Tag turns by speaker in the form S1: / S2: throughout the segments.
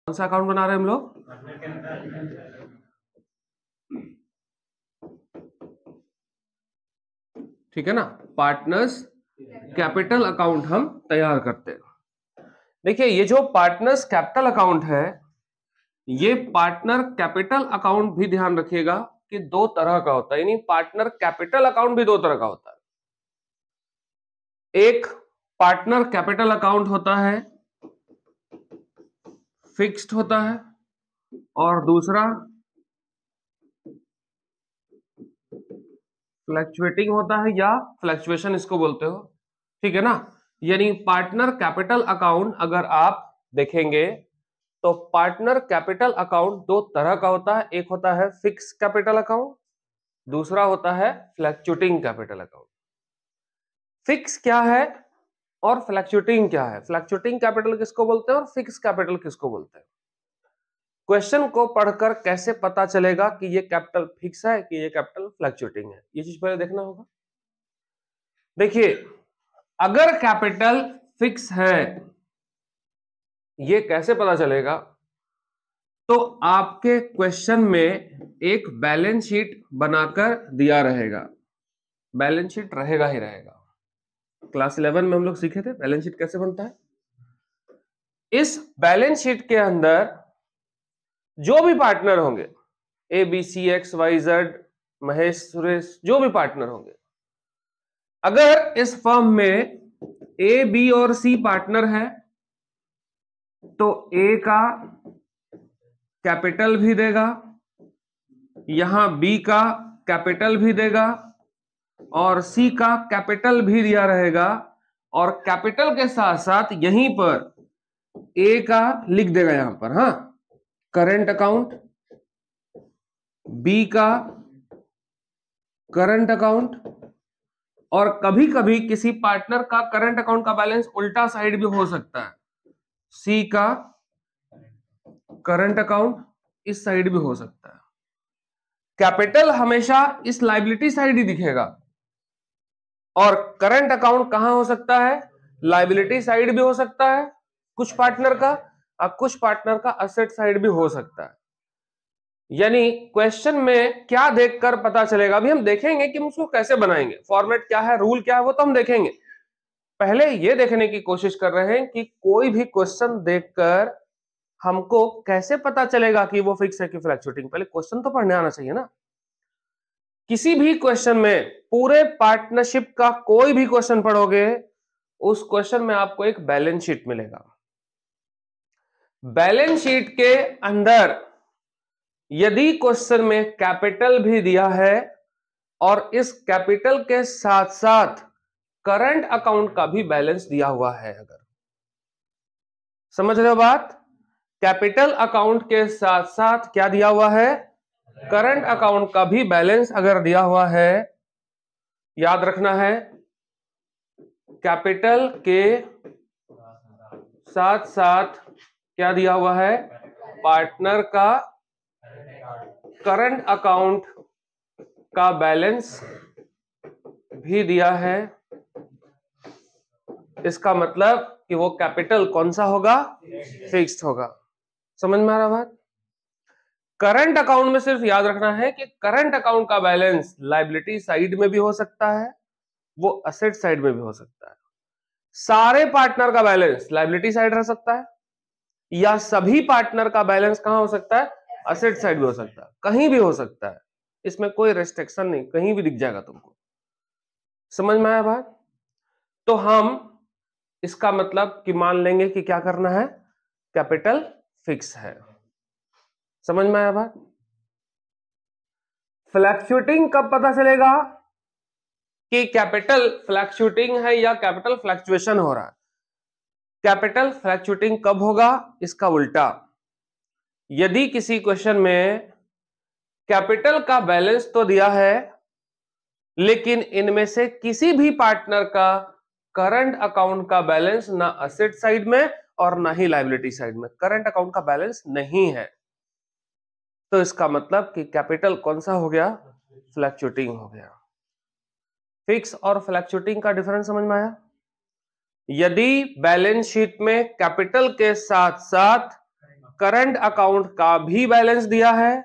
S1: कौन सा अकाउंट बना रहे हैं हम लोग? ठीक है ना, पार्टनर्स कैपिटल अकाउंट हम तैयार करते हैं। देखिए ये जो पार्टनर्स कैपिटल अकाउंट है, ये पार्टनर कैपिटल अकाउंट भी ध्यान रखिएगा कि दो तरह का होता है, यानी पार्टनर कैपिटल अकाउंट भी दो तरह का होता है। एक पार्टनर कैपिटल अकाउंट होता है, फिक्स्ड होता है, और दूसरा फ्लक्चुएटिंग होता है या फ्लक्चुएशन इसको बोलते हो। ठीक है ना, यानी पार्टनर कैपिटल अकाउंट अगर आप देखेंगे तो पार्टनर कैपिटल अकाउंट दो तरह का होता है। एक होता है फिक्स कैपिटल अकाउंट, दूसरा होता है फ्लक्चुएटिंग कैपिटल अकाउंट। फिक्स क्या है और फ्लक्चुएटिंग क्या है? फ्लक्चुएटिंग कैपिटल किसको बोलते हैं और फिक्स कैपिटल किसको बोलते हैं? क्वेश्चन को पढ़कर कैसे पता चलेगा कि ये कैपिटल फिक्स है कि ये कैपिटल फ्लक्चुएटिंग है, ये चीज पहले देखना होगा। देखिए अगर कैपिटल फिक्स है, ये कैसे पता चलेगा? तो आपके क्वेश्चन में एक बैलेंस शीट बनाकर दिया रहेगा। बैलेंस शीट रहेगा ही रहेगा। क्लास 11 में हम लोग सीखे थे बैलेंस शीट कैसे बनता है। इस बैलेंस शीट के अंदर जो भी पार्टनर होंगे, A B C X Y Z, Mahesh Suresh, जो भी पार्टनर होंगे, अगर इस फर्म में ए बी और सी पार्टनर है तो ए का कैपिटल भी देगा, यहां बी का कैपिटल भी देगा और सी का कैपिटल भी दिया रहेगा, और कैपिटल के साथ साथ यहीं पर ए का लिख देगा यहां पर, हाँ, करंट अकाउंट, बी का करंट अकाउंट, और कभी कभी किसी पार्टनर का करंट अकाउंट का बैलेंस उल्टा साइड भी हो सकता है, सी का करंट अकाउंट इस साइड भी हो सकता है। कैपिटल हमेशा इस लायबिलिटी साइड ही दिखेगा और करंट अकाउंट कहां हो सकता है? लायबिलिटी साइड भी हो सकता है कुछ पार्टनर का, और कुछ पार्टनर का असेट साइड भी हो सकता है। यानी क्वेश्चन में क्या देखकर पता चलेगा? अभी हम देखेंगे कि हम उसको कैसे बनाएंगे, फॉर्मेट क्या है, रूल क्या है, वो तो हम देखेंगे। पहले ये देखने की कोशिश कर रहे हैं कि कोई भी क्वेश्चन देखकर हमको कैसे पता चलेगा कि वो फिक्स है कि फ्लक्चुएटिंग। पहले क्वेश्चन तो पढ़ने आना चाहिए ना। किसी भी क्वेश्चन में, पूरे पार्टनरशिप का कोई भी क्वेश्चन पढ़ोगे, उस क्वेश्चन में आपको एक बैलेंस शीट मिलेगा। बैलेंस शीट के अंदर यदि क्वेश्चन में कैपिटल भी दिया है और इस कैपिटल के साथ साथ करंट अकाउंट का भी बैलेंस दिया हुआ है, अगर समझ रहे हो बात, कैपिटल अकाउंट के साथ साथ क्या दिया हुआ है? करंट अकाउंट का भी बैलेंस अगर दिया हुआ है, याद रखना है कैपिटल के साथ साथ क्या दिया हुआ है? पार्टनर का करंट अकाउंट का बैलेंस भी दिया है। इसका मतलब कि वो कैपिटल कौन सा होगा? फिक्स्ड होगा। समझ में आ रहा बात? करंट अकाउंट में सिर्फ याद रखना है कि करंट अकाउंट का बैलेंस लायबिलिटी साइड में भी हो सकता है, वो असेट साइड में भी हो सकता है। सारे पार्टनर का बैलेंस लायबिलिटी साइड रह सकता है, या सभी पार्टनर का बैलेंस कहां हो सकता है? असेट साइड भी हो सकता है, कहीं भी हो सकता है। इसमें कोई रेस्ट्रिक्शन नहीं, कहीं भी दिख जाएगा तुमको। समझ में आया बात? तो हम इसका मतलब कि मान लेंगे कि क्या करना है? कैपिटल फिक्स है। समझ में आया बात? फ्लक्चुएटिंग कब पता चलेगा कि कैपिटल फ्लक्चुएटिंग है या कैपिटल फ्लक्चुएशन हो रहा है? कैपिटल फ्लक्चुएटिंग कब होगा? इसका उल्टा, यदि किसी क्वेश्चन में कैपिटल का बैलेंस तो दिया है लेकिन इनमें से किसी भी पार्टनर का करंट अकाउंट का बैलेंस ना असेट साइड में और ना ही लायबिलिटी साइड में, करंट अकाउंट का बैलेंस नहीं है, तो इसका मतलब कि कैपिटल कौन सा हो गया? फ्लक्चुएटिंग हो गया। फिक्स और फ्लक्चुएटिंग का डिफरेंस समझ में आया? यदि बैलेंस शीट में कैपिटल के साथ साथ करंट अकाउंट का भी बैलेंस दिया है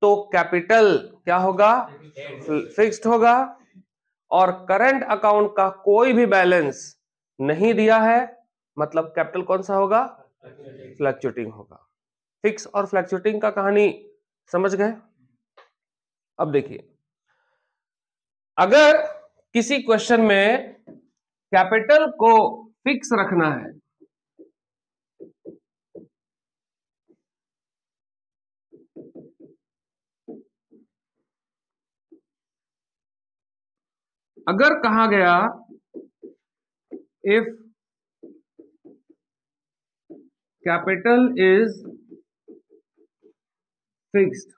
S1: तो कैपिटल क्या होगा, फिक्स्ड होगा, और करंट अकाउंट का कोई भी बैलेंस नहीं दिया है मतलब कैपिटल कौन सा होगा, फ्लक्चुएटिंग होगा। फिक्स और फ्लक्चुएटिंग का कहानी समझ गए। अब देखिए, अगर किसी क्वेश्चन में कैपिटल को फिक्स रखना है, अगर कहा गया if capital is fixed,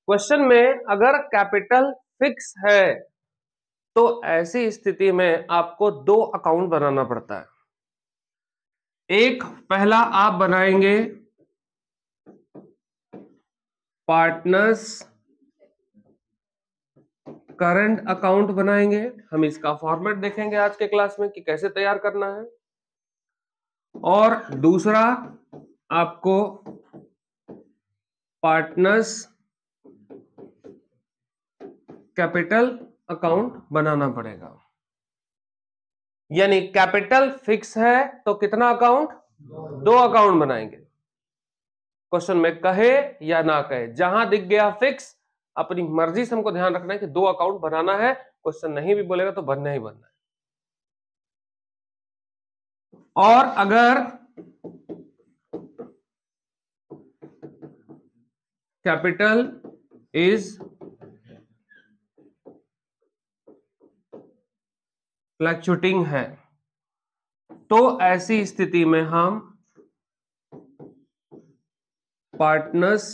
S1: question में अगर कैपिटल फिक्स है तो ऐसी स्थिति में आपको दो अकाउंट बनाना पड़ता है। एक पहला आप बनाएंगे पार्टनर्स करंट अकाउंट बनाएंगे, हम इसका फॉर्मेट देखेंगे आज के क्लास में कि कैसे तैयार करना है। और दूसरा आपको पार्टनर्स कैपिटल अकाउंट बनाना पड़ेगा। यानी कैपिटल फिक्स है तो कितना अकाउंट, दो अकाउंट बनाएंगे। क्वेश्चन में कहे या ना कहे, जहां दिख गया फिक्स अपनी मर्जी से हमको ध्यान रखना है कि दो अकाउंट बनाना है। क्वेश्चन नहीं भी बोलेगा तो बनना ही बनना है। और अगर कैपिटल इज फ्लक्चुएटिंग है तो ऐसी स्थिति में हम पार्टनर्स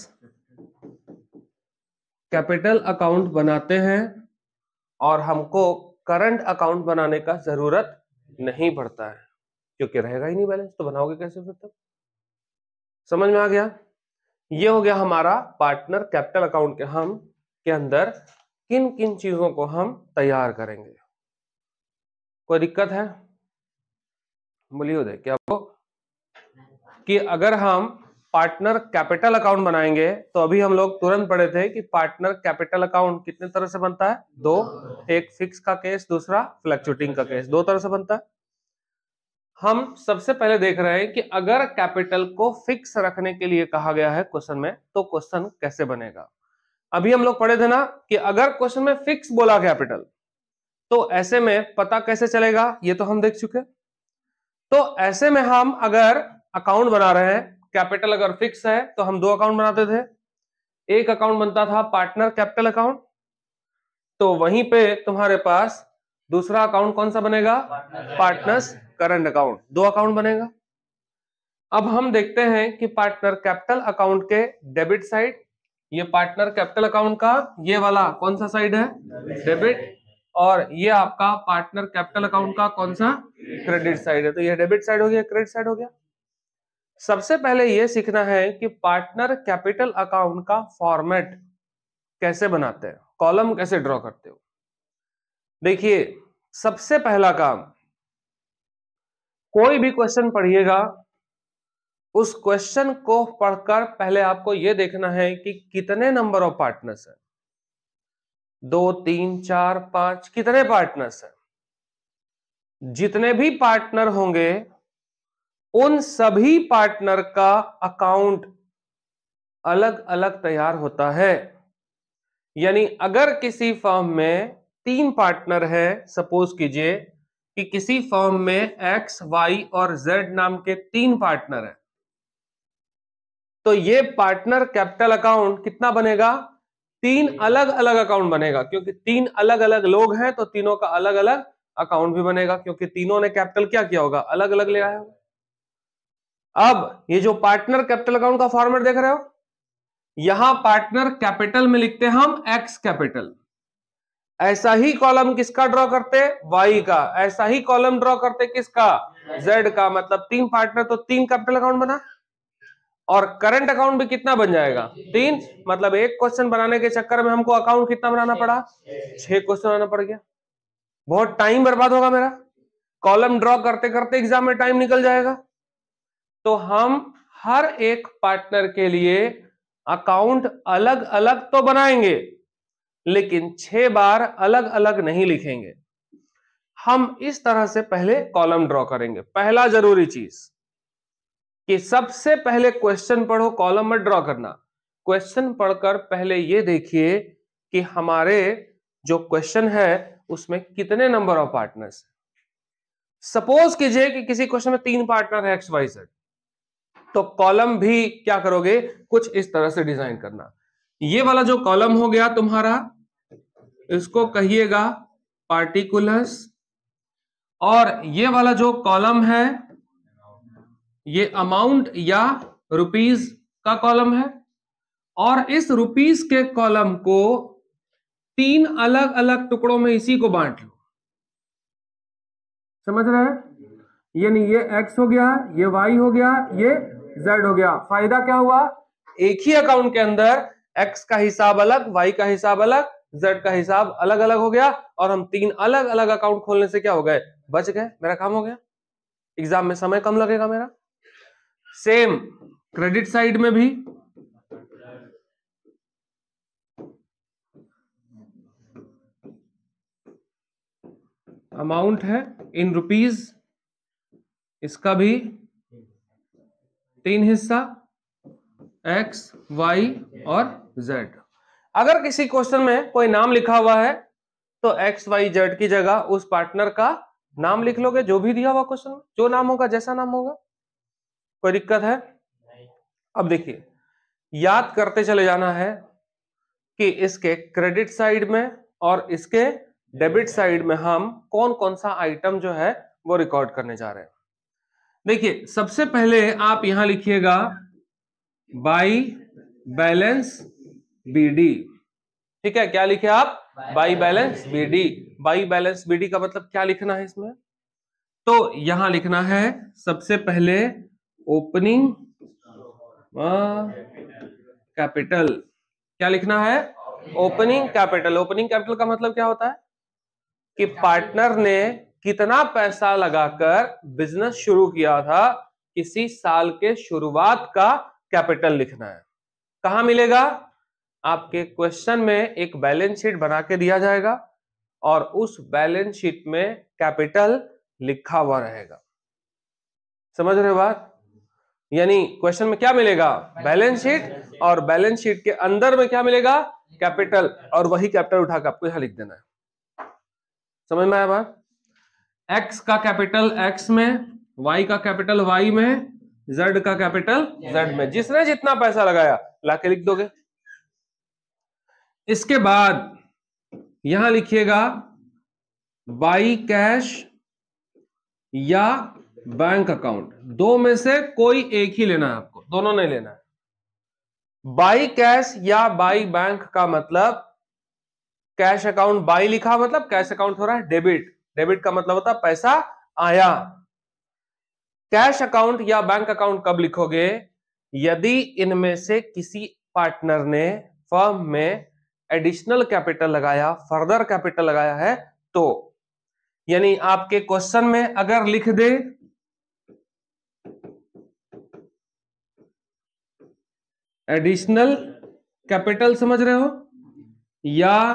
S1: कैपिटल अकाउंट बनाते हैं और हमको करंट अकाउंट बनाने का जरूरत नहीं पड़ता है क्योंकि रहेगा ही नहीं बैलेंस, तो बनाओगे कैसे फिर तब। समझ में आ गया। ये हो गया हमारा पार्टनर कैपिटल अकाउंट के अंदर किन किन चीजों को हम तैयार करेंगे। कोई दिक्कत है बोलिए उदय क्या वो, कि अगर हम पार्टनर कैपिटल अकाउंट बनाएंगे तो अभी हम लोग तुरंत पढ़े थे कि पार्टनर कैपिटल अकाउंट कितने तरह से बनता है, दो, एक फिक्स का केस, दूसरा फ्लक्चुएटिंग का केस, दो तरह से बनता है। हम सबसे पहले देख रहे हैं कि अगर कैपिटल को फिक्स रखने के लिए कहा गया है क्वेश्चन में तो क्वेश्चन कैसे बनेगा। अभी हम लोग पढ़े थे ना कि अगर क्वेश्चन में फिक्स बोला कैपिटल तो ऐसे में पता कैसे चलेगा, ये तो हम देख चुके। तो ऐसे में हम अगर अकाउंट बना रहे हैं, कैपिटल अगर फिक्स है तो हम दो अकाउंट बनाते थे। एक अकाउंट बनता था पार्टनर कैपिटल अकाउंट, तो वहीं पे तुम्हारे पास दूसरा अकाउंट कौन सा बनेगा, पार्टनर्स करंट अकाउंट, दो अकाउंट बनेगा। अब हम देखते हैं कि पार्टनर कैपिटल अकाउंट के डेबिट साइड, ये पार्टनर कैपिटल अकाउंट का ये वाला कौन सा साइड है, डेबिट, और ये आपका पार्टनर कैपिटल अकाउंट का कौन सा, क्रेडिट साइड है। तो ये डेबिट साइड हो गया, क्रेडिट साइड हो गया। सबसे पहले ये सीखना है कि पार्टनर कैपिटल अकाउंट का फॉर्मेट कैसे बनाते हैं, कॉलम कैसे ड्रॉ करते हो। देखिए सबसे पहला काम, कोई भी क्वेश्चन पढ़िएगा उस क्वेश्चन को पढ़कर पहले आपको यह देखना है कि कितने नंबर ऑफ पार्टनर्स है, 2 3 4 5, कितने पार्टनर्स हैं। जितने भी पार्टनर होंगे उन सभी पार्टनर का अकाउंट अलग अलग तैयार होता है। यानी अगर किसी फर्म में 3 पार्टनर है, सपोज कीजिए कि किसी फर्म में X, Y और Z नाम के 3 पार्टनर है, तो ये पार्टनर कैपिटल अकाउंट कितना बनेगा, 3 अलग अलग अकाउंट बनेगा, क्योंकि 3 अलग अलग लोग हैं तो तीनों का अलग अलग अकाउंट भी बनेगा, क्योंकि तीनों ने कैपिटल क्या किया होगा, अलग अलग ले आया होगा। अब ये जो पार्टनर कैपिटल अकाउंट का फॉर्मेट देख रहे हो, यहां पार्टनर कैपिटल में लिखते हैं हम X कैपिटल, ऐसा ही कॉलम किसका ड्रॉ करते, Y का, ऐसा ही कॉलम ड्रॉ करते किसका, Z का, मतलब 3 पार्टनर तो 3 कैपिटल अकाउंट बना, और करंट अकाउंट भी कितना बन जाएगा, 3, मतलब एक क्वेश्चन बनाने के चक्कर में हमको अकाउंट कितना बनाना पड़ा, 6 क्वेश्चन बनाना पड़ गया। बहुत टाइम बर्बाद होगा मेरा, कॉलम ड्रॉ करते करते एग्जाम में टाइम निकल जाएगा। तो हम हर एक पार्टनर के लिए अकाउंट अलग अलग तो बनाएंगे, लेकिन 6 बार अलग अलग नहीं लिखेंगे। हम इस तरह से पहले कॉलम ड्रॉ करेंगे। पहला जरूरी चीज कि सबसे पहले क्वेश्चन पढ़ो, कॉलम मत ड्रॉ करना। क्वेश्चन पढ़कर पहले ये देखिए कि हमारे जो क्वेश्चन है उसमें कितने नंबर ऑफ पार्टनर्स। सपोज कीजिए कि किसी क्वेश्चन में 3 पार्टनर है एक्स वाई जेड, तो कॉलम भी क्या करोगे, कुछ इस तरह से डिजाइन करना। ये वाला जो कॉलम हो गया तुम्हारा, इसको कहिएगा पार्टिकुलर्स, और ये वाला जो कॉलम है ये अमाउंट या रुपीस का कॉलम है, और इस रुपीस के कॉलम को 3 अलग अलग टुकड़ों में इसी को बांट लो। समझ रहे हैं? यानी ये x हो गया, ये y हो गया, ये z हो गया। फायदा क्या हुआ, एक ही अकाउंट के अंदर x का हिसाब अलग, y का हिसाब अलग, z का हिसाब अलग अलग हो गया, और हम 3 अलग अलग अकाउंट खोलने से क्या हो गए, बच गए। मेरा काम हो गया, एग्जाम में समय कम लगेगा मेरा। सेम क्रेडिट साइड में भी अमाउंट है इन रुपीस, इसका भी 3 हिस्सा x, y और z। अगर किसी क्वेश्चन में कोई नाम लिखा हुआ है तो x, y, z की जगह उस पार्टनर का नाम लिख लोगे, जो भी दिया हुआ क्वेश्चन में, जो नाम होगा, जैसा नाम होगा। कोई दिक्कत है? अब देखिए, याद करते चले जाना है कि इसके क्रेडिट साइड में और इसके डेबिट साइड में हम कौन कौन सा आइटम जो है वो रिकॉर्ड करने जा रहे हैं। देखिए, सबसे पहले आप यहां लिखिएगा बाई बैलेंस बीडी। ठीक है, क्या लिखे आप, by balance BD. By balance BD का मतलब क्या लिखना है इसमें, तो यहां लिखना है सबसे पहले ओपनिंग कैपिटल। क्या लिखना है, ओपनिंग कैपिटल। ओपनिंग कैपिटल का मतलब क्या होता है कि पार्टनर ने कितना पैसा लगाकर बिजनेस शुरू किया था, किसी साल के शुरुआत का कैपिटल लिखना है। कहां मिलेगा, आपके क्वेश्चन में एक बैलेंस शीट बना के दिया जाएगा और उस बैलेंस शीट में कैपिटल लिखा हुआ रहेगा। समझ रहे हो बात? यानी क्वेश्चन में क्या मिलेगा, बैलेंस शीट, और बैलेंस शीट के अंदर में क्या मिलेगा, कैपिटल, और वही कैपिटल उठाकर आपको यहां लिख देना है। समझ में आया बात? x का कैपिटल x में, y का कैपिटल y में, z का कैपिटल z में। जिसने जितना पैसा लगाया लाके लिख दोगे। इसके बाद यहां लिखिएगा बाई कैश या बैंक अकाउंट। दो में से कोई एक ही लेना है आपको, दोनों नहीं लेना है। बाई कैश या बाई बैंक का मतलब, कैश अकाउंट बाई लिखा मतलब कैश अकाउंट हो रहा है डेबिट। डेबिट का मतलब होता है पैसा आया। कैश अकाउंट या बैंक अकाउंट कब लिखोगे, यदि इनमें से किसी पार्टनर ने फर्म में एडिशनल कैपिटल लगाया, फर्दर कैपिटल लगाया है तो। यानी आपके क्वेश्चन में अगर लिख दे एडिशनल कैपिटल, समझ रहे हो, या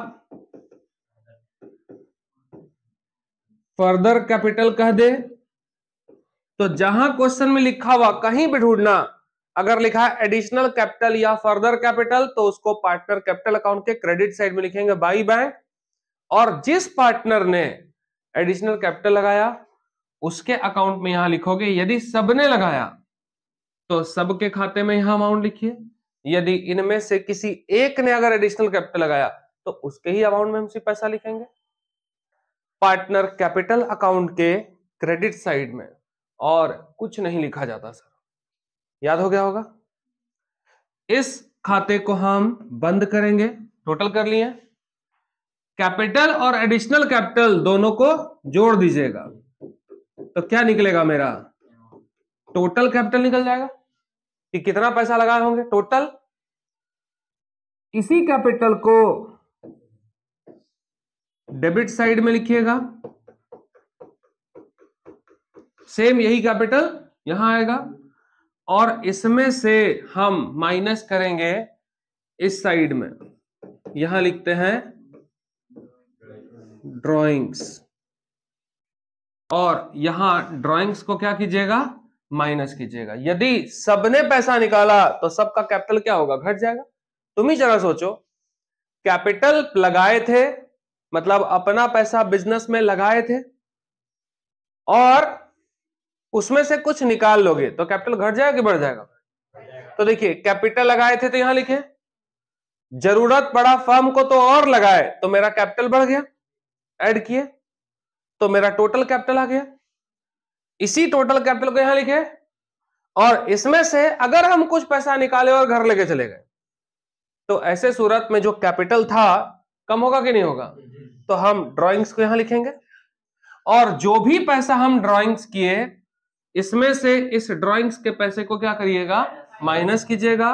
S1: फर्दर कैपिटल कह दे, तो जहां क्वेश्चन में लिखा हुआ कहीं भी ढूंढना, अगर लिखा है एडिशनल कैपिटल या फर्दर कैपिटल तो उसको पार्टनर कैपिटल अकाउंट के क्रेडिट साइड में लिखेंगे बाई बैंक, और जिस पार्टनर ने एडिशनल कैपिटल लगाया उसके अकाउंट में यहां लिखोगे। यदि सबने लगाया तो सबके खाते में यहां अमाउंट लिखिए। यदि इनमें से किसी एक ने अगर एडिशनल कैपिटल लगाया तो उसके ही अमाउंट में हम सिर्फ पैसा लिखेंगे। पार्टनर कैपिटल अकाउंट के क्रेडिट साइड में और कुछ नहीं लिखा जाता सर, याद हो गया होगा। इस खाते को हम बंद करेंगे। टोटल कर लिए, कैपिटल और एडिशनल कैपिटल दोनों को जोड़ दीजिएगा तो क्या निकलेगा, मेरा टोटल कैपिटल निकल जाएगा कि कितना पैसा लगाए होंगे टोटल। इसी कैपिटल को डेबिट साइड में लिखिएगा, सेम यही कैपिटल यहां आएगा, और इसमें से हम माइनस करेंगे इस साइड में, यहां लिखते हैं ड्राइंग्स, और यहां ड्राइंग्स को क्या कीजिएगा, माइनस कीजिएगा। यदि सबने पैसा निकाला तो सबका कैपिटल क्या होगा, घट जाएगा। तुम ही जरा सोचो, कैपिटल लगाए थे, मतलब अपना पैसा बिजनेस में लगाए थे, और उसमें से कुछ निकाल लोगे तो कैपिटल घट जाएगा कि बढ़ जाएगा। तो देखिए, कैपिटल लगाए थे तो यहां लिखे, जरूरत पड़ा फर्म को तो और लगाए तो मेरा कैपिटल बढ़ गया, ऐड किए तो मेरा टोटल कैपिटल आ गया। इसी टोटल कैपिटल को यहां लिखे, और इसमें से अगर हम कुछ पैसा निकाले और घर लेके चले गए तो ऐसे सूरत में जो कैपिटल था कम होगा कि नहीं होगा। तो हम ड्राइंग्स को यहां लिखेंगे, और जो भी पैसा हम ड्राइंग्स किए इसमें से इस ड्राइंग्स के पैसे को क्या करिएगा, माइनस कीजिएगा,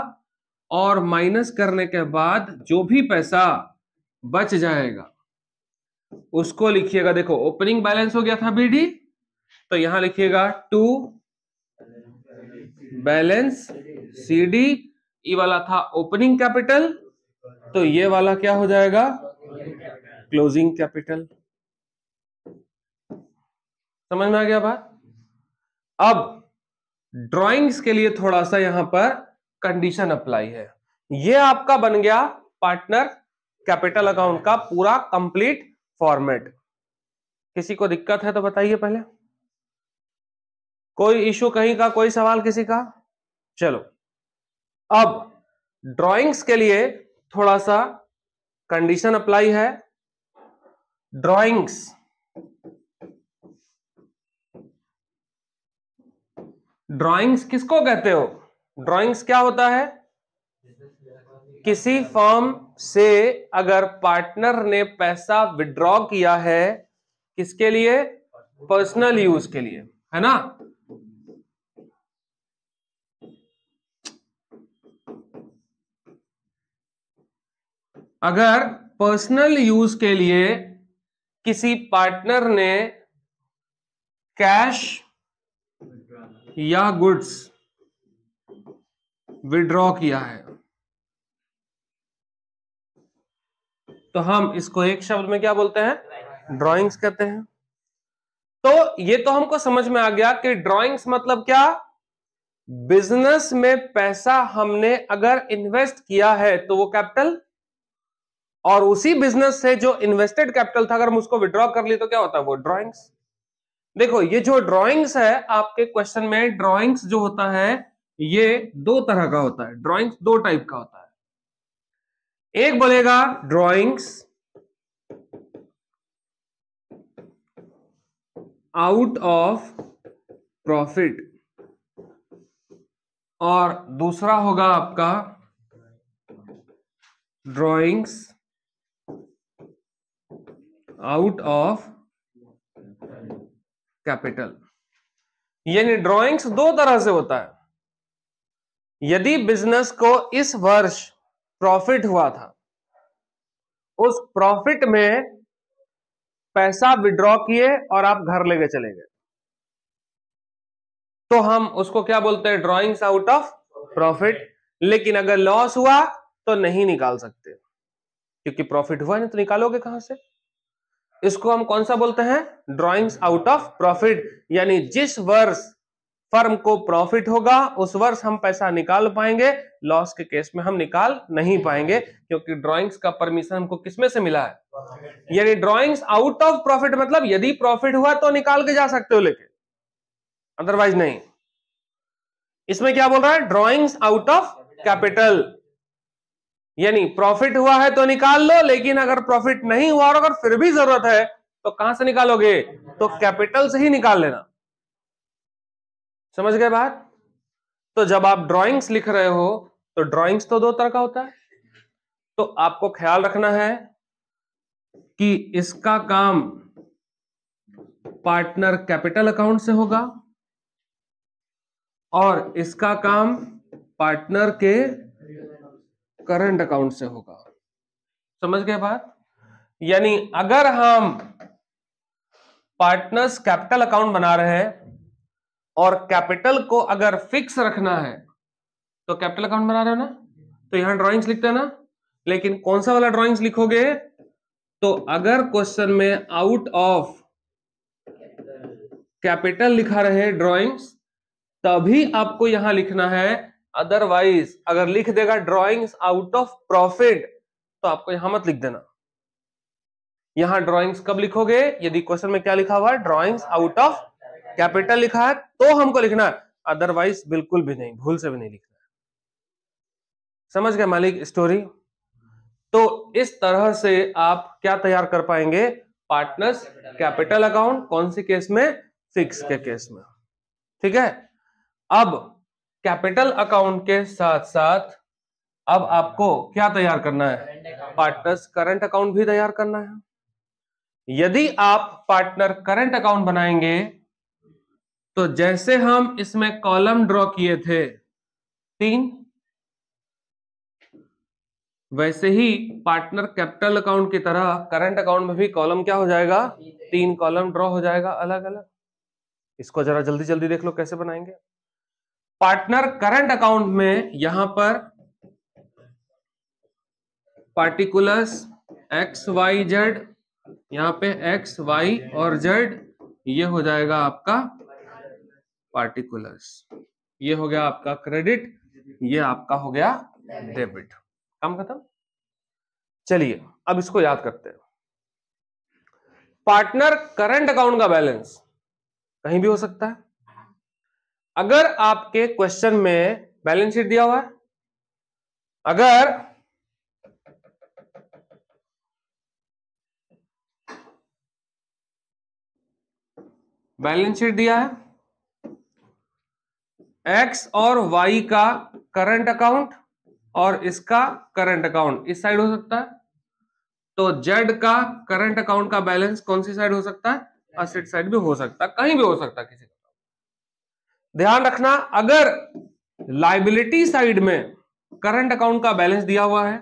S1: और माइनस करने के बाद जो भी पैसा बच जाएगा उसको लिखिएगा। देखो, ओपनिंग बैलेंस हो गया था बीडी, तो यहां लिखिएगा टू बैलेंस सीडी, ये वाला था ओपनिंग कैपिटल, तो ये वाला क्या हो जाएगा, क्लोजिंग कैपिटल। समझ में आ गया बात। अब ड्राइंग्स के लिए थोड़ा सा यहां पर कंडीशन अप्लाई है। ये आपका बन गया पार्टनर कैपिटल अकाउंट का पूरा कंप्लीट फॉर्मेट। किसी को दिक्कत है तो बताइए पहले, कोई इशू कहीं का, कोई सवाल किसी का। चलो, अब ड्राइंग्स के लिए थोड़ा सा कंडीशन अप्लाई है। ड्राइंग्स किसको कहते हो, ड्राइंग्स क्या होता है, किसी फर्म से अगर पार्टनर ने पैसा विड्रॉ किया है, किसके लिए, पर्सनल यूज के लिए, है ना। अगर पर्सनल यूज के लिए किसी पार्टनर ने कैश या गुड्स विड्रॉ किया है तो हम इसको एक शब्द में क्या बोलते हैं, ड्राइंग्स कहते हैं। तो ये तो हमको समझ में आ गया कि ड्राइंग्स मतलब क्या, बिजनेस में पैसा हमने अगर इन्वेस्ट किया है तो वो कैपिटल, और उसी बिजनेस से जो इन्वेस्टेड कैपिटल था अगर हम उसको विड्रॉ कर ली तो क्या होता है, वो ड्राइंग्स। देखो, ये जो ड्राइंग्स है आपके क्वेश्चन में, ड्राइंग्स जो होता है ये दो तरह का होता है, ड्राइंग्स दो टाइप का होता है। एक बोलेगा ड्राइंग्स आउट ऑफ प्रॉफिट, और दूसरा होगा आपका ड्राइंग्स आउट ऑफ कैपिटल। यानी ड्राइंग्स दो तरह से होता है। यदि बिजनेस को इस वर्ष प्रॉफिट हुआ था, उस प्रॉफिट में पैसा विड्रॉ किए और आप घर लेके चले गए, तो हम उसको क्या बोलते हैं, ड्राइंग्स आउट ऑफ प्रॉफिट। लेकिन अगर लॉस हुआ तो नहीं निकाल सकते, क्योंकि प्रॉफिट हुआ नहीं तो निकालोगे कहां से। इसको हम कौन सा बोलते हैं, ड्राइंग्स आउट ऑफ प्रॉफिट। यानी जिस वर्ष फर्म को प्रॉफिट होगा उस वर्ष हम पैसा निकाल पाएंगे, लॉस के केस में हम निकाल नहीं पाएंगे, क्योंकि ड्राइंग्स का परमिशन हमको किसमें से मिला है। यानी ड्राइंग्स आउट ऑफ प्रॉफिट मतलब यदि प्रॉफिट हुआ तो निकाल के जा सकते हो लेके, अदरवाइज नहीं। इसमें क्या बोल रहा है, ड्राइंग्स आउट ऑफ कैपिटल, यानी प्रॉफिट हुआ है तो निकाल लो, लेकिन अगर प्रॉफिट नहीं हुआ और अगर फिर भी जरूरत है तो कहां से निकालोगे, तो कैपिटल से ही निकाल लेना। समझ गए बात। तो जब आप ड्राइंग्स लिख रहे हो तो ड्राइंग्स तो दो तरह का होता है, तो आपको ख्याल रखना है कि इसका काम पार्टनर कैपिटल अकाउंट से होगा और इसका काम पार्टनर के करंट अकाउंट से होगा। समझ गए बात। यानी अगर हम पार्टनर्स कैपिटल अकाउंट बना रहे हैं और कैपिटल को अगर फिक्स रखना है तो कैपिटल अकाउंट बना रहे हो ना, तो यहां ड्राइंग्स लिखते हैं ना, लेकिन कौन सा वाला ड्राइंग्स लिखोगे? तो अगर क्वेश्चन में आउट ऑफ कैपिटल लिखा रहे ड्राइंग्स, तभी आपको यहां लिखना है, अदरवाइज अगर लिख देगा ड्राइंग्स आउट ऑफ प्रॉफिट तो आपको यहां मत लिख देना। यहां ड्राइंग्स कब लिखोगे? यदि क्वेश्चन में क्या लिखा हुआ है, ड्राइंग्स आउट ऑफ कैपिटल लिखा है तो हमको लिखना है, अदरवाइज बिल्कुल भी नहीं, भूल से भी नहीं लिखना है। समझ गए मालिक स्टोरी? तो इस तरह से आप क्या तैयार कर पाएंगे? Partners capital account. कौन से केस में? फिक्स के केस में। ठीक है। अब कैपिटल अकाउंट के साथ साथ अब आपको क्या तैयार करना है? पार्टनर्स करंट अकाउंट भी तैयार करना है। यदि आप पार्टनर करंट अकाउंट बनाएंगे तो जैसे हम इसमें कॉलम ड्रॉ किए थे 3, वैसे ही पार्टनर कैपिटल अकाउंट की तरह करंट अकाउंट में भी कॉलम क्या हो जाएगा? 3 कॉलम ड्रॉ हो जाएगा अलग अलग। इसको जरा जल्दी जल्दी देख लो कैसे बनाएंगे। पार्टनर करंट अकाउंट में यहां पर पार्टिकुलर्स एक्स वाई जेड, यहां पे एक्स वाई और जेड, ये हो जाएगा आपका पार्टिकुलर्स, ये हो गया आपका क्रेडिट, ये आपका हो गया डेबिट। काम खत्म। चलिए अब इसको याद करते हैं। पार्टनर करंट अकाउंट का बैलेंस कहीं भी हो सकता है। अगर आपके क्वेश्चन में बैलेंस शीट दिया हुआ है, अगर बैलेंस शीट दिया है एक्स और वाई का करंट अकाउंट और इसका करंट अकाउंट इस साइड हो सकता है, तो जेड का करंट अकाउंट का बैलेंस कौन सी साइड हो सकता है? असेट साइड भी हो सकता है, कहीं भी हो सकता है किसी का। ध्यान रखना, अगर लायबिलिटी साइड में करंट अकाउंट का बैलेंस दिया हुआ है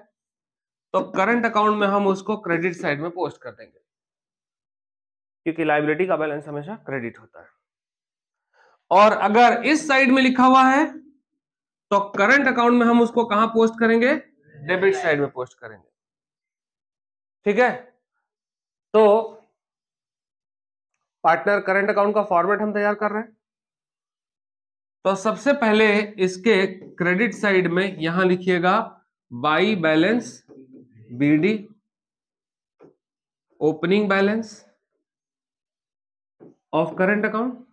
S1: तो करंट अकाउंट में हम उसको क्रेडिट साइड में पोस्ट कर देंगे, क्योंकि लायबिलिटी का बैलेंस हमेशा क्रेडिट होता है। और अगर इस साइड में लिखा हुआ है तो करंट अकाउंट में हम उसको कहां पोस्ट करेंगे? डेबिट साइड में पोस्ट करेंगे। ठीक है। तो पार्टनर करंट अकाउंट का फॉर्मेट हम तैयार कर रहे हैं। तो सबसे पहले इसके क्रेडिट साइड में यहां लिखिएगा by balance BD, opening balance of current account.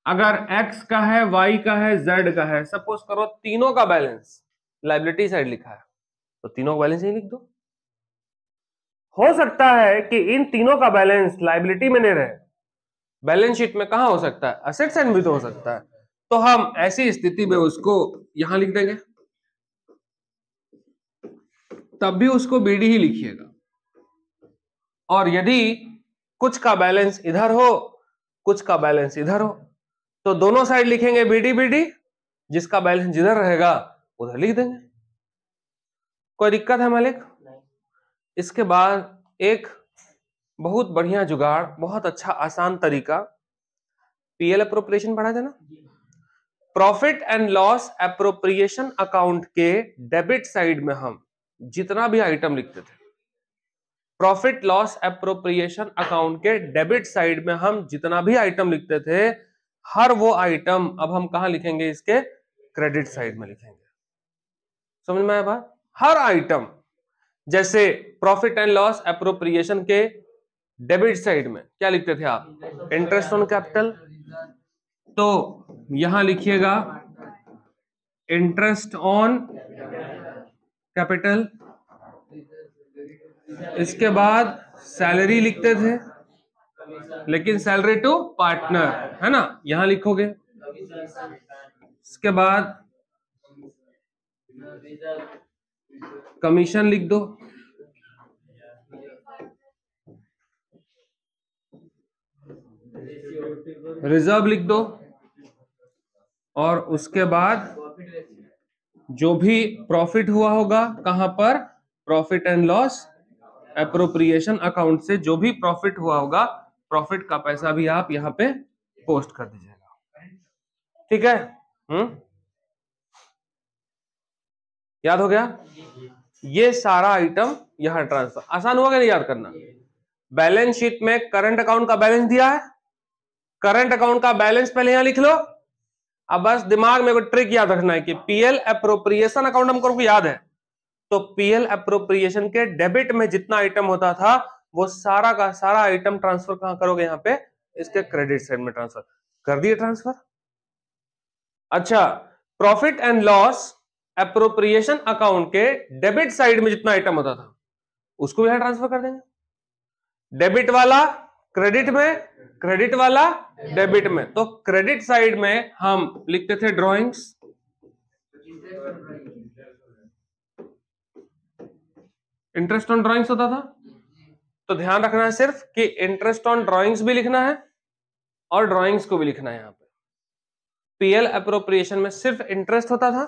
S1: अगर x का है, y का है, z का है, सपोज करो तीनों का बैलेंस लायबिलिटी साइड लिखा है तो तीनों का बैलेंस ही लिख दो। हो सकता है कि इन तीनों का बैलेंस लायबिलिटी में नहीं रहे, बैलेंस शीट में कहां हो सकता है? असेट साइड भी तो हो सकता है, तो हम ऐसी स्थिति में उसको यहां लिख देंगे, तब भी उसको बीडी ही लिखिएगा। और यदि कुछ का बैलेंस इधर हो, कुछ का बैलेंस इधर हो, तो दोनों साइड लिखेंगे बीडी बीडी, जिसका बैलेंस जिधर रहेगा उधर लिख देंगे। कोई दिक्कत है मालिक? इसके बाद एक बहुत बढ़िया जुगाड़, बहुत अच्छा आसान तरीका, पीएल अप्रोप्रिएशन पढ़ा था ना, profit and loss appropriation account के डेबिट साइड में हम जितना भी आइटम लिखते थे, प्रॉफिट लॉस अप्रोप्रिएशन अकाउंट के डेबिट साइड में हम जितना भी आइटम लिखते थे, हर वो आइटम अब हम कहां लिखेंगे? इसके क्रेडिट साइड में लिखेंगे। समझ में आया बात? हर आइटम, जैसे प्रॉफिट एंड लॉस अप्रोप्रिएशन के डेबिट साइड में क्या लिखते थे आप? इंटरेस्ट ऑन कैपिटल, तो यहां लिखिएगा इंटरेस्ट ऑन कैपिटल। इसके बाद सैलरी लिखते थे, लेकिन सैलरी टू पार्टनर है ना, यहां लिखोगे। इसके बाद कमीशन लिख दो, रिजर्व लिख दो, और उसके बाद जो भी प्रॉफिट हुआ होगा कहां पर? Profit and loss appropriation account से जो भी प्रॉफिट हुआ होगा, प्रॉफिट का पैसा भी आप यहां पे पोस्ट कर दीजिएगा। ठीक है। याद हो गया? ये सारा आइटम यहां ट्रांसफर। आसान हुआ कि नहीं याद करना? बैलेंस शीट में करंट अकाउंट का बैलेंस दिया है, करंट अकाउंट का बैलेंस पहले यहां लिख लो। अब बस दिमाग में एक ट्रिक याद रखना है कि पीएल एप्रोप्रिएशन अकाउंट हमको याद है, तो पीएल एप्रोप्रिएशन के डेबिट में जितना आइटम होता था वो सारा का सारा आइटम ट्रांसफर कहां करोगे? यहां पे इसके क्रेडिट साइड में ट्रांसफर कर दिए ट्रांसफर। अच्छा, profit and loss appropriation account के डेबिट साइड में जितना आइटम होता था उसको यहां ट्रांसफर कर देंगे। डेबिट वाला क्रेडिट में, क्रेडिट वाला डेबिट में। तो क्रेडिट साइड में हम लिखते थे ड्रॉइंग्स, इंटरेस्ट ऑन ड्रॉइंग्स होता था। तो ध्यान रखना है सिर्फ कि इंटरेस्ट ऑन ड्रॉइंग्स भी लिखना है और ड्रॉइंग्स को भी लिखना है। यहां पे पीएल एप्रोप्रिएशन में सिर्फ इंटरेस्ट होता था,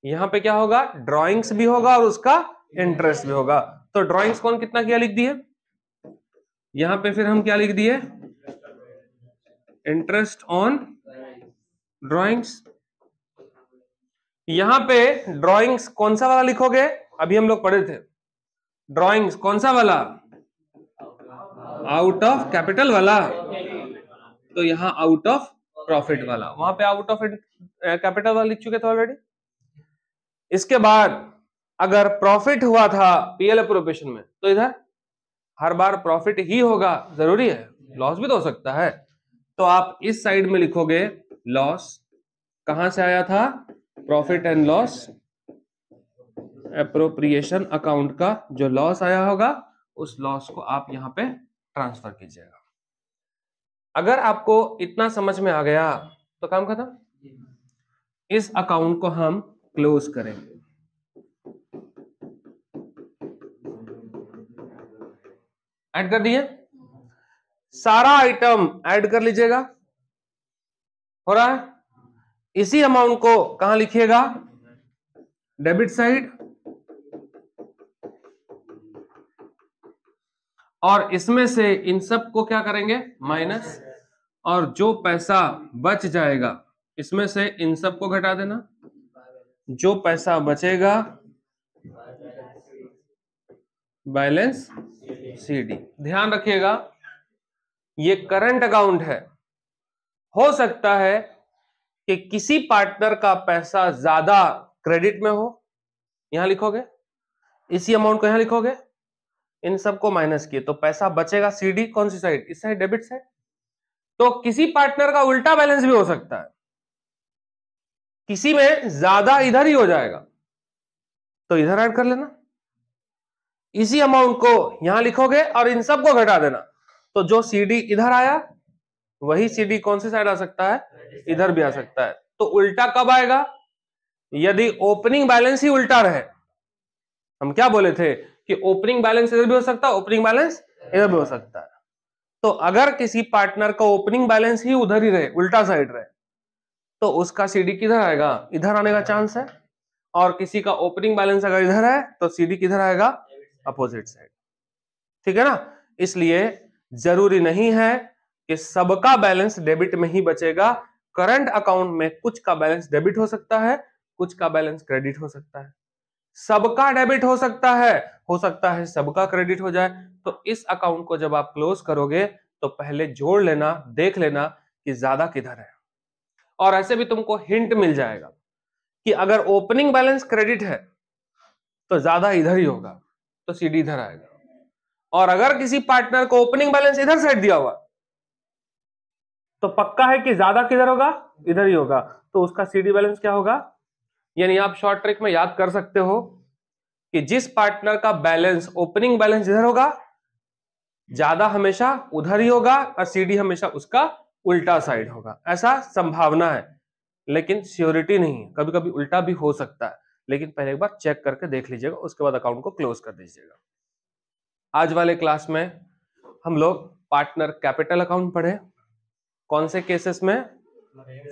S1: यहां पे क्या होगा? ड्रॉइंग्स भी होगा और उसका इंटरेस्ट भी होगा। तो ड्रॉइंग्स कौन कितना किया लिख दिए, यहां पे फिर हम क्या लिख दिए? Interest on drawings. यहां पे ड्रॉइंग्स कौन सा वाला लिखोगे? अभी हम लोग पढ़े थे ड्रॉइंग्स कौन सा वाला? आउट ऑफ कैपिटल वाला। तो यहां आउट ऑफ प्रॉफिट वाला, वहां पे आउट ऑफ कैपिटल वाला लिख चुके थे ऑलरेडी। इसके बाद अगर प्रॉफिट हुआ था पीएल एप्रोप्रिएशन में तो इधर हर बार प्रॉफिट ही होगा जरूरी है? लॉस भी तो हो सकता है। तो आप इस साइड में लिखोगे लॉस। कहां से आया था? Profit and loss appropriation account का जो लॉस आया होगा उस लॉस को आप यहां पे ट्रांसफर कीजिएगा। अगर आपको इतना समझ में आ गया तो काम खत्म। इस अकाउंट को हम क्लोज करेंगे। ऐड कर दिए, सारा आइटम ऐड कर लीजिएगा। हो रहा है? इसी अमाउंट को कहां लिखिएगा? Debit side. और इसमें से इन सब को क्या करेंगे? माइनस। और जो पैसा बच जाएगा इसमें से इन सब को घटा देना। जो पैसा बचेगा बैलेंस सीडी। ध्यान रखिएगा ये करंट अकाउंट है। हो सकता है कि किसी पार्टनर का पैसा ज्यादा क्रेडिट में हो, यहां लिखोगे, इसी अमाउंट को यहां लिखोगे, इन सबको माइनस किए तो पैसा बचेगा सीडी कौन सी साइड? इस साइड, डेबिट साइड। तो किसी पार्टनर का उल्टा बैलेंस भी हो सकता है, किसी में ज्यादा इधर ही हो जाएगा तो इधर ऐड कर लेना। इसी अमाउंट को यहां लिखोगे और इन सबको घटा देना। तो जो सीडी इधर आया वही सीडी कौन सी साइड आ सकता है? इधर भी आ सकता है। तो उल्टा कब आएगा? यदि ओपनिंग बैलेंस ही उल्टा रहे। हम क्या बोले थे कि ओपनिंग बैलेंस इधर भी हो सकता है, ओपनिंग बैलेंस इधर भी हो सकता है। तो अगर किसी पार्टनर का ओपनिंग बैलेंस ही उधर ही रहे, उल्टा साइड रहे, तो उसका सीडी किधर आएगा? इधर आने का चांस है। और किसी का ओपनिंग बैलेंस अगर इधर है तो सीडी किधर आएगा? Opposite side. ठीक है ना? इसलिए जरूरी नहीं है कि सबका बैलेंस डेबिट में ही बचेगा। करंट अकाउंट में कुछ का बैलेंस डेबिट हो सकता है, कुछ का बैलेंस क्रेडिट हो सकता है, सबका डेबिट हो सकता है सबका क्रेडिट हो जाए। तो इस अकाउंट को जब आप क्लोज करोगे तो पहले जोड़ लेना, देख लेना कि ज्यादा किधर है। और ऐसे भी तुमको हिंट मिल जाएगा कि अगर ओपनिंग बैलेंस क्रेडिट है तो ज्यादा इधर ही होगा, तो सीडी इधर आएगा। और अगर किसी पार्टनर को ओपनिंग बैलेंस इधर साइड दिया हुआ तो पक्का है कि ज्यादा किधर होगा? इधर ही होगा। तो उसका सीडी बैलेंस क्या होगा? यानी आप शॉर्ट ट्रिक में याद कर सकते हो कि जिस पार्टनर का बैलेंस ओपनिंग बैलेंस इधर होगा ज्यादा हमेशा उधर ही होगा और सीडी हमेशा उसका उल्टा साइड होगा। ऐसा संभावना है, लेकिन श्योरिटी नहीं। कभी कभी उल्टा भी हो सकता है, लेकिन पहले एक बार चेक करके देख लीजिएगा, उसके बाद अकाउंट को क्लोज कर दीजिएगा। आज वाले क्लास में हम लोग पार्टनर कैपिटल अकाउंट पढ़े। कौन से केसेस में?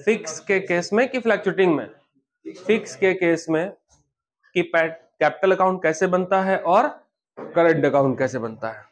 S1: फिक्स के केस में कि फ्लक्चुएटिंग में? फिक्स के केस में कि कैपिटल अकाउंट कैसे बनता है और करंट अकाउंट कैसे बनता है।